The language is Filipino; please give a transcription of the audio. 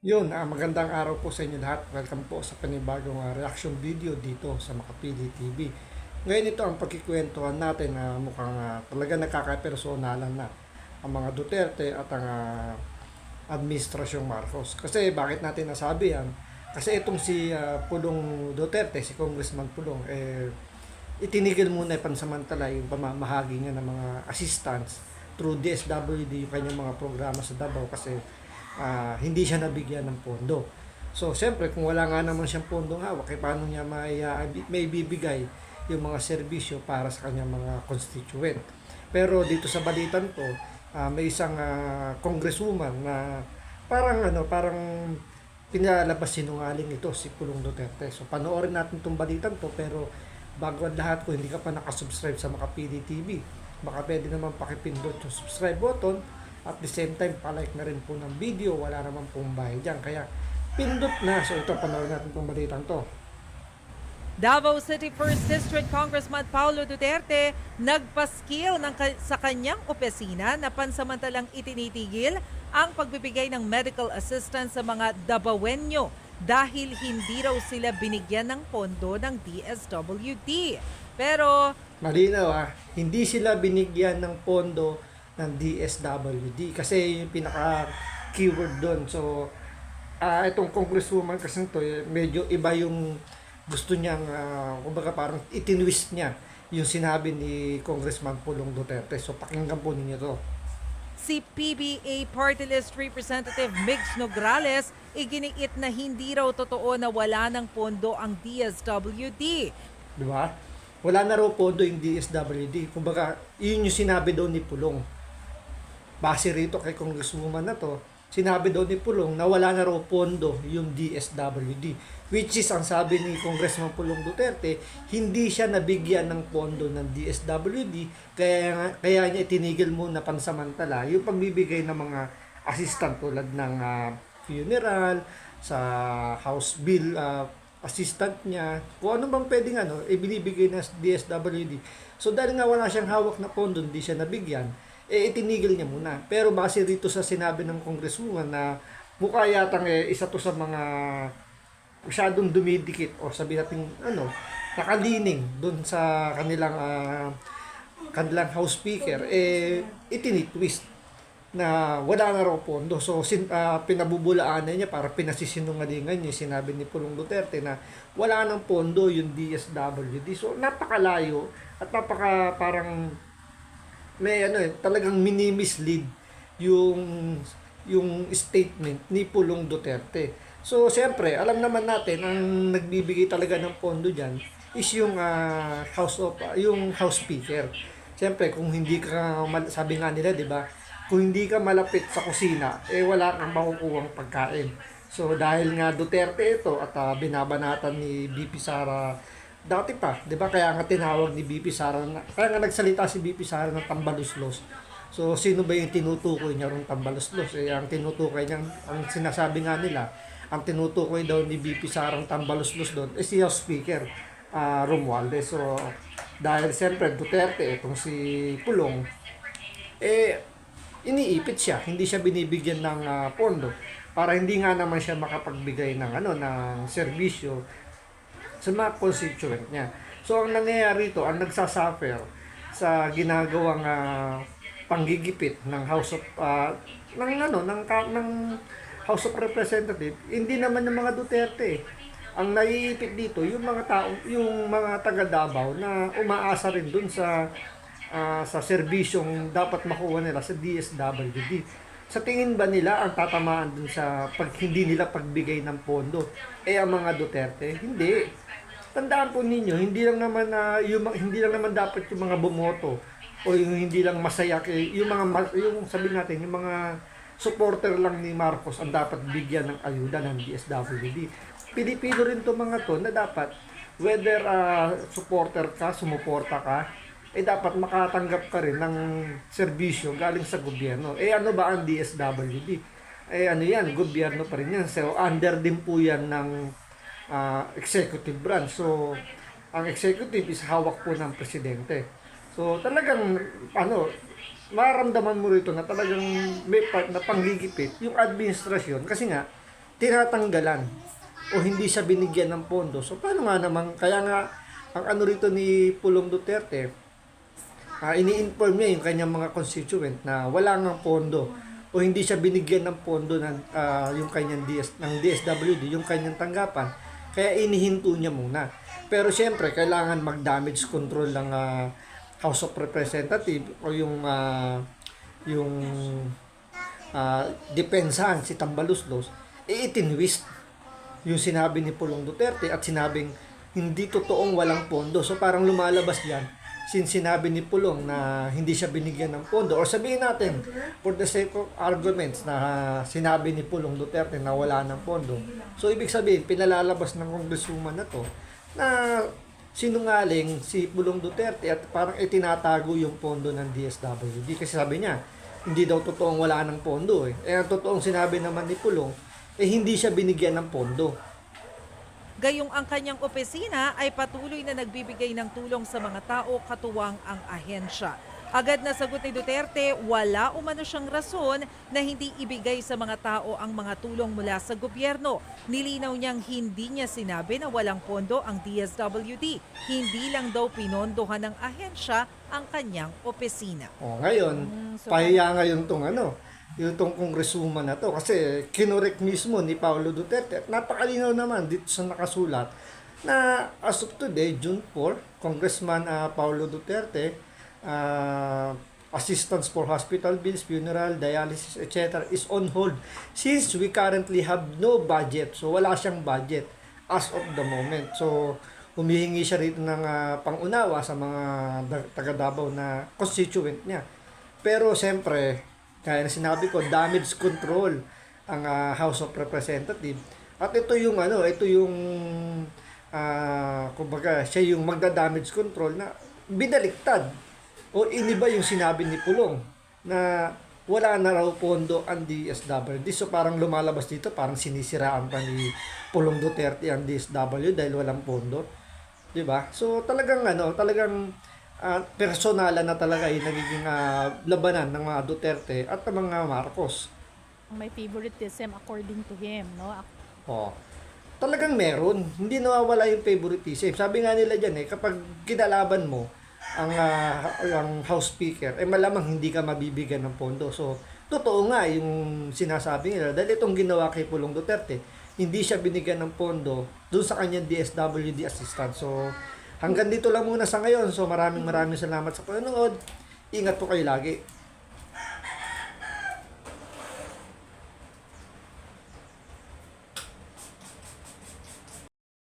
Magandang araw po sa inyo lahat. Welcome po sa panibagong reaction video dito sa Makapili TV. Ngayon ito ang pagkikwentuhan natin na mukhang talaga nakakapersonalan na ang mga Duterte at ang administrasyong Marcos. Kasi bakit natin nasabi yan? Kasi itong si Pulong Duterte, si Congressman Pulong, itinigil muna pansamantala yung pamamahagi niya ng mga assistants through DSWD yung kanyang mga programa sa Davao kasi hindi siya nabigyan ng pondo. So, siyempre, kung wala nga naman siyang pondong hawak, paano niya may bibigay yung mga serbisyo para sa kanyang mga constituent. Pero dito sa balitan to, may isang congresswoman na parang pinalabas sinungaling ito si Pulong Duterte. So, panoorin natin itong balitan to, pero bago ang lahat, kung hindi ka pa nakasubscribe sa Makapili TV, baka pwede naman pakipindot yung subscribe button. At the same time, palike na rin po ng video. Wala naman pong bayad dyan. Kaya, pindot na. So, ito, panoorin natin itong balitang to. Davao City 1st District Congressman Paulo Duterte nagpaskil sa kanyang opisina na pansamantalang itinitigil ang pagbibigay ng medical assistance sa mga Davaoenyo dahil hindi raw sila binigyan ng pondo ng DSWD. Pero Malinaw hindi sila binigyan ng pondo ng DSWD kasi yung pinaka keyword doon. So itong congresswoman kasi ito, medyo iba yung gusto niyang kumbaga parang itinwist niya yung sinabi ni Congressman Pulong Duterte. So pakinggan po ninyo to. si PBA Party List Representative Migs Nograles iginiit na hindi raw totoo na wala ng pondo ang DSWD. Di ba? Wala na raw pondo yung DSWD. Kumbaga, yun yung sinabi daw ni Pulong. Base rito kay Congresswoman na to, sinabi daw ni Pulong na wala na raw pondo yung DSWD. Which is, ang sabi ni Congressman Pulong Duterte, hindi siya nabigyan ng pondo ng DSWD, kaya niya itinigil muna pansamantala yung pagbibigay ng mga assistant tulad ng funeral, sa house bill, assistant niya, kung ano bang pwedeng ibinibigay ng DSWD. So dahil nga wala siyang hawak na pondo, hindi siya nabigyan, itinigil niya muna. Pero base rito sa sinabi ng congresswoman na mukha yatang isa to sa mga masyadong dumidikit o sabi natin nakalining doon sa kanilang house speaker, itinitwist na wala na raw pondo. So pinabubulaanan niya para pinasisinungalingan niya sinabi ni Pulong Duterte na wala nang pondo yung DSWD. So napakalayo at parang may talagang mini-mislead yung statement ni Pulong Duterte. So siyempre, alam naman natin ang nagbibigay talaga ng pondo diyan is yung yung house speaker. Siyempre, kung hindi ka sabi nga nila, 'di ba? Kung hindi ka malapit sa kusina, wala kang makukuhang pagkain. So dahil nga Duterte ito at binabanatan ni BP Sara dati pa, 'di ba? Kaya nga tinawag ni BP Sara, kaya nga nagsalita si BP Sara ng tambaluslos. So sino ba yung tinutukoy niya rong tambaluslos? Ang tinutukoy niya, ang sinasabi nga nila, ang tinutukoy daw ni BP Sara ng tambaluslos doon si House Speaker Romualdez. So dahil siyempre Duterte itong si Pulong iniipit siya, hindi siya binibigyan ng pondo para hindi nga naman siya makapagbigay ng ng serbisyo sa mga constituent niya. So ang nangyayari ito, ang nagsasuffer sa ginagawang panggigipit ng House of ng House of Representatives, hindi naman ng mga Duterte. Ang naiipit dito yung mga taga Davao na umaasa rin dun sa serbisyong dapat makuha nila sa DSWD. Sa tingin ba nila ang tatamaan dun sa hindi nila pagbigay ng pondo ang mga Duterte? Hindi. Tandaan po ninyo, hindi lang naman dapat yung mga bumoto o yung hindi lang masaya yung sabi natin yung mga supporter lang ni Marcos ang dapat bigyan ng ayuda ng DSWD. Pilipino rin to mga to na dapat whether supporter ka, sumuporta ka, dapat makatanggap ka rin ng serbisyo galing sa gobyerno. Ano ba ang DSWD? Yan, gobyerno pa rin yan. So, under din po yan ng executive branch. So, ang executive is hawak po ng presidente. So, talagang, maramdaman mo rito na talagang may part na panggigipit yung administrasyon. Kasi nga, tinatanggalan o hindi siya binigyan ng pondo. So paano nga naman, kaya nga ang ano rito ni Pulong Duterte, ini-inform niya yung kanyang mga constituent na wala ngang pondo o hindi siya binigyan ng pondo ng yung kanyang ng DSWD, yung kanyang tanggapan. Kaya inihinto niya muna. Pero siyempre, kailangan mag-damage control ng House of Representatives o yung depensahan si Tambaluslos, itinwist yung sinabi ni Pulong Duterte at sinabing hindi totoong walang pondo. So parang lumalabas yan since sinabi ni Pulong na hindi siya binigyan ng pondo, or sabihin natin for the sake of arguments na sinabi ni Pulong Duterte na wala ng pondo. So ibig sabihin pinalalabas ng congresswoman na to na sinungaling si Pulong Duterte at parang itinatago yung pondo ng DSWD kasi sabi niya hindi daw totoong wala ng pondo eh. Ang totoong sinabi naman ni Pulong hindi siya binigyan ng pondo. Gayong ang kanyang opisina ay patuloy na nagbibigay ng tulong sa mga tao katuwang ang ahensya. Agad na sagot ni Duterte, wala umano siyang rason na hindi ibigay sa mga tao ang mga tulong mula sa gobyerno. Nilinaw niyang hindi niya sinabi na walang pondo ang DSWD. Hindi lang daw pinondohan ng ahensya ang kanyang opisina. Ngayon, pahiya ngayon yung congresswoman na to kasi kinorek mismo ni Paulo Duterte at napakalinaw naman dito sa nakasulat na as of today, June 4, Congressman Paulo Duterte, assistance for hospital bills, funeral, dialysis, etc. is on hold since we currently have no budget. So wala siyang budget as of the moment. So humihingi siya rito ng pangunawa sa mga taga Davao na constituent niya. Pero siyempre, kaya na sinabi ko, damage control ang House of Representatives. At ito yung kumbaga, siya yung magda-damage control na binaliktad o iniba yung sinabi ni Pulong na wala na raw pondo ang DSWD. So parang lumalabas dito, parang sinisiraan pa ni Pulong Duterte ang DSW dahil walang pondo. 'Di ba? So talagang personalan na talaga yung nagiging labanan ng mga Duterte at ng mga Marcos. May favoritism according to him, no? Talagang meron. Hindi nawawala yung favoritism. Sabi nga nila dyan kapag kinalaban mo ang House Speaker, malamang hindi ka mabibigyan ng pondo. So, totoo nga yung sinasabi nila. Dahil itong ginawa kay Pulong Duterte, hindi siya binigyan ng pondo doon sa kanyang DSWD assistant. So, hanggang dito lang muna sa ngayon. So maraming salamat sa panonood. Ingat po kayo lagi.